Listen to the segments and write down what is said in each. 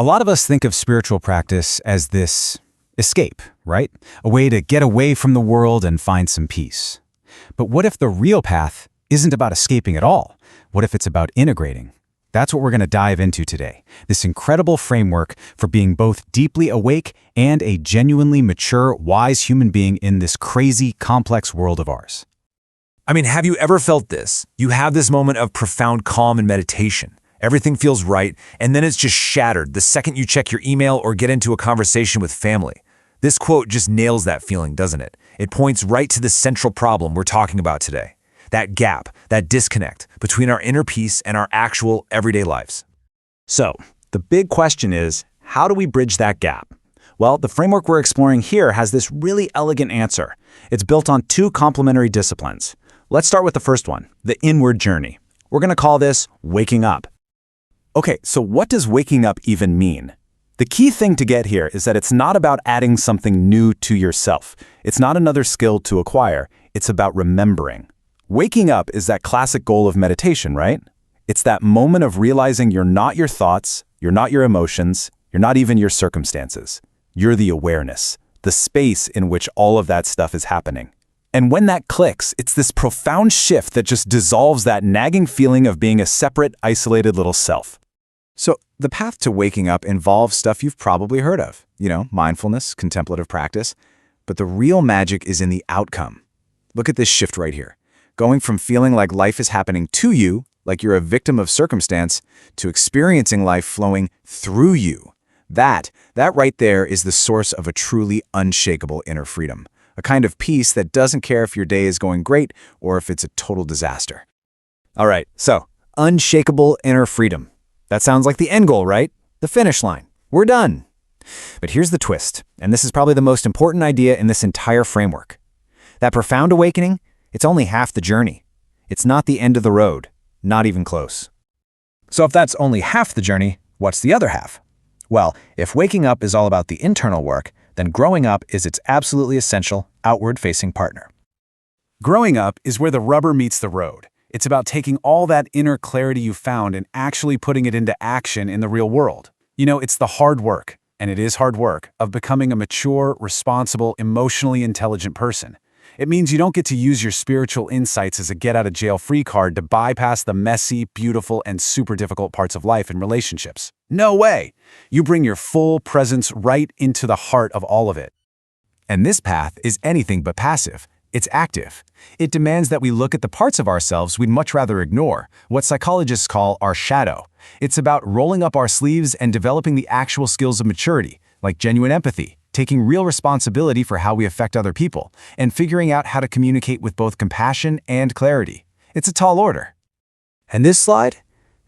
A lot of us think of spiritual practice as this escape, right? A way to get away from the world and find some peace. But what if the real path isn't about escaping at all? What if it's about integrating? That's what we're going to dive into today, this incredible framework for being both deeply awake and a genuinely mature, wise human being in this crazy, complex world of ours. I mean, have you ever felt this? You have this moment of profound calm and meditation. Everything feels right, and then it's just shattered the second you check your email or get into a conversation with family. This quote just nails that feeling, doesn't it? It points right to the central problem we're talking about today. That gap, that disconnect between our inner peace and our actual everyday lives. So, the big question is, how do we bridge that gap? Well, the framework we're exploring here has this really elegant answer. It's built on two complementary disciplines. Let's start with the first one, the inward journey. We're going to call this waking up. Okay, so what does waking up even mean? The key thing to get here is that it's not about adding something new to yourself. It's not another skill to acquire. It's about remembering. Waking up is that classic goal of meditation, right? It's that moment of realizing you're not your thoughts, you're not your emotions, you're not even your circumstances. You're the awareness, the space in which all of that stuff is happening. And when that clicks, it's this profound shift that just dissolves that nagging feeling of being a separate, isolated little self. So the path to waking up involves stuff you've probably heard of, mindfulness, contemplative practice. But the real magic is in the outcome. Look at this shift right here. Going from feeling like life is happening to you, like you're a victim of circumstance, to experiencing life flowing through you. That right there is the source of a truly unshakable inner freedom. A kind of peace that doesn't care if your day is going great or if it's a total disaster. All right, so unshakable inner freedom. That sounds like the end goal, right? The finish line. We're done. But here's the twist, and this is probably the most important idea in this entire framework. That profound awakening, it's only half the journey. It's not the end of the road, not even close. So if that's only half the journey, what's the other half? Well, if waking up is all about the internal work, then growing up is its absolutely essential, outward-facing partner. Growing up is where the rubber meets the road. It's about taking all that inner clarity you found and actually putting it into action in the real world. It's the hard work, and it is hard work, of becoming a mature, responsible, emotionally intelligent person. It means you don't get to use your spiritual insights as a get-out-of-jail-free card to bypass the messy, beautiful, and super difficult parts of life and relationships. No way! You bring your full presence right into the heart of all of it. And this path is anything but passive. It's active. It demands that we look at the parts of ourselves we'd much rather ignore, what psychologists call our shadow. It's about rolling up our sleeves and developing the actual skills of maturity, like genuine empathy, taking real responsibility for how we affect other people, and figuring out how to communicate with both compassion and clarity. It's a tall order. And this slide?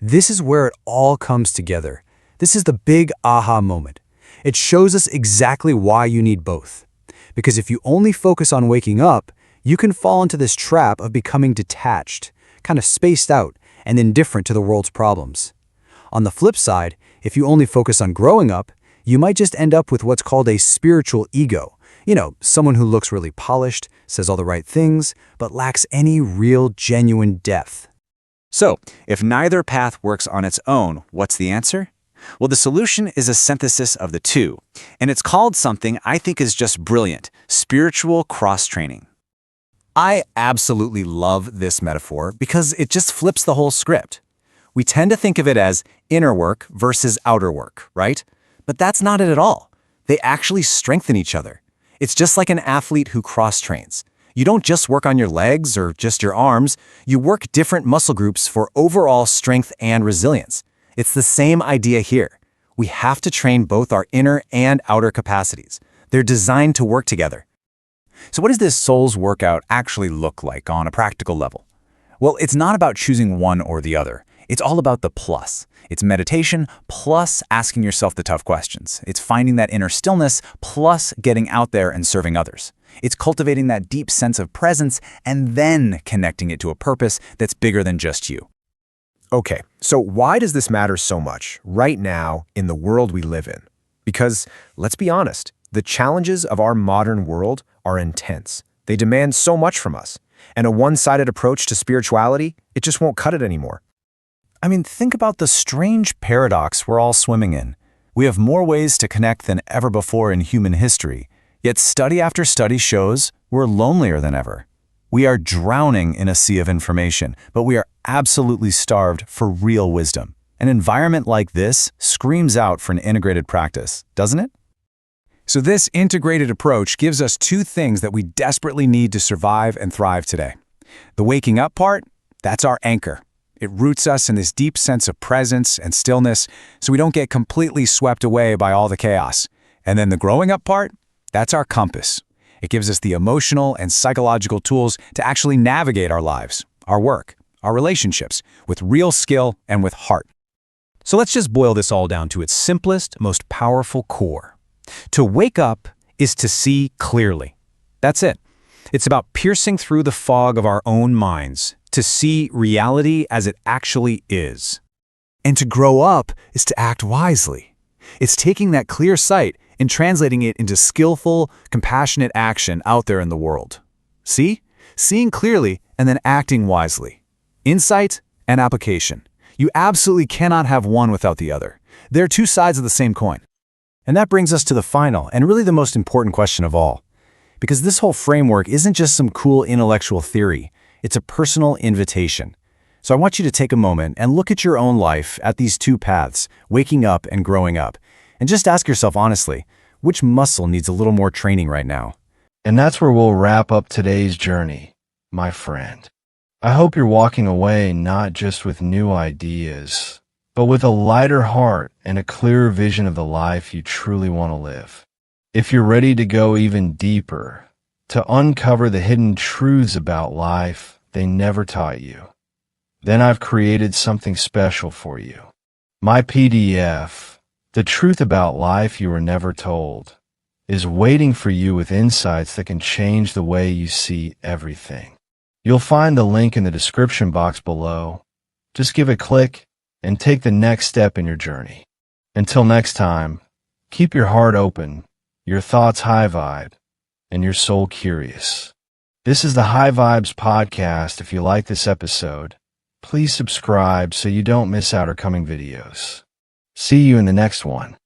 This is where it all comes together. This is the big aha moment. It shows us exactly why you need both. Because if you only focus on waking up, you can fall into this trap of becoming detached, kind of spaced out, and indifferent to the world's problems. On the flip side, if you only focus on growing up, you might just end up with what's called a spiritual ego. Someone who looks really polished, says all the right things, but lacks any real, genuine depth. So, if neither path works on its own, what's the answer? Well, the solution is a synthesis of the two, and it's called something I think is just brilliant: spiritual cross-training. I absolutely love this metaphor because it just flips the whole script. We tend to think of it as inner work versus outer work, right? But that's not it at all. They actually strengthen each other. It's just like an athlete who cross-trains. You don't just work on your legs or just your arms, you work different muscle groups for overall strength and resilience. It's the same idea here. We have to train both our inner and outer capacities. They're designed to work together. So what does this soul's workout actually look like on a practical level? Well, it's not about choosing one or the other. It's all about the plus. It's meditation plus asking yourself the tough questions. It's finding that inner stillness plus getting out there and serving others. It's cultivating that deep sense of presence and then connecting it to a purpose that's bigger than just you. Okay, so why does this matter so much right now in the world we live in? Because, let's be honest, the challenges of our modern world are intense. They demand so much from us. And a one-sided approach to spirituality, it just won't cut it anymore. Think about the strange paradox we're all swimming in. We have more ways to connect than ever before in human history, yet study after study shows we're lonelier than ever. We are drowning in a sea of information, but we are absolutely starved for real wisdom. An environment like this screams out for an integrated practice, doesn't it? So this integrated approach gives us two things that we desperately need to survive and thrive today. The waking up part, that's our anchor. It roots us in this deep sense of presence and stillness so we don't get completely swept away by all the chaos. And then the growing up part, that's our compass. It gives us the emotional and psychological tools to actually navigate our lives, our work, our relationships, with real skill and with heart. So let's just boil this all down to its simplest, most powerful core. To wake up is to see clearly. That's it. It's about piercing through the fog of our own minds, to see reality as it actually is. And to grow up is to act wisely. It's taking that clear sight and translating it into skillful, compassionate action out there in the world. See? Seeing clearly and then acting wisely. Insight and application. You absolutely cannot have one without the other. They're two sides of the same coin. And that brings us to the final and really the most important question of all. Because this whole framework isn't just some cool intellectual theory, it's a personal invitation. So I want you to take a moment and look at your own life at these two paths, waking up and growing up, and just ask yourself honestly, which muscle needs a little more training right now? And that's where we'll wrap up today's journey, my friend. I hope you're walking away not just with new ideas, but with a lighter heart and a clearer vision of the life you truly want to live. If you're ready to go even deeper, to uncover the hidden truths about life they never taught you, then I've created something special for you. My PDF, The Truth About Life You Were Never Told, is waiting for you with insights that can change the way you see everything. You'll find the link in the description box below. Just give a click and take the next step in your journey. Until next time, keep your heart open, your thoughts high vibe, and your soul curious. This is the High Vibes Podcast. If you like this episode, please subscribe so you don't miss out our coming videos. See you in the next one.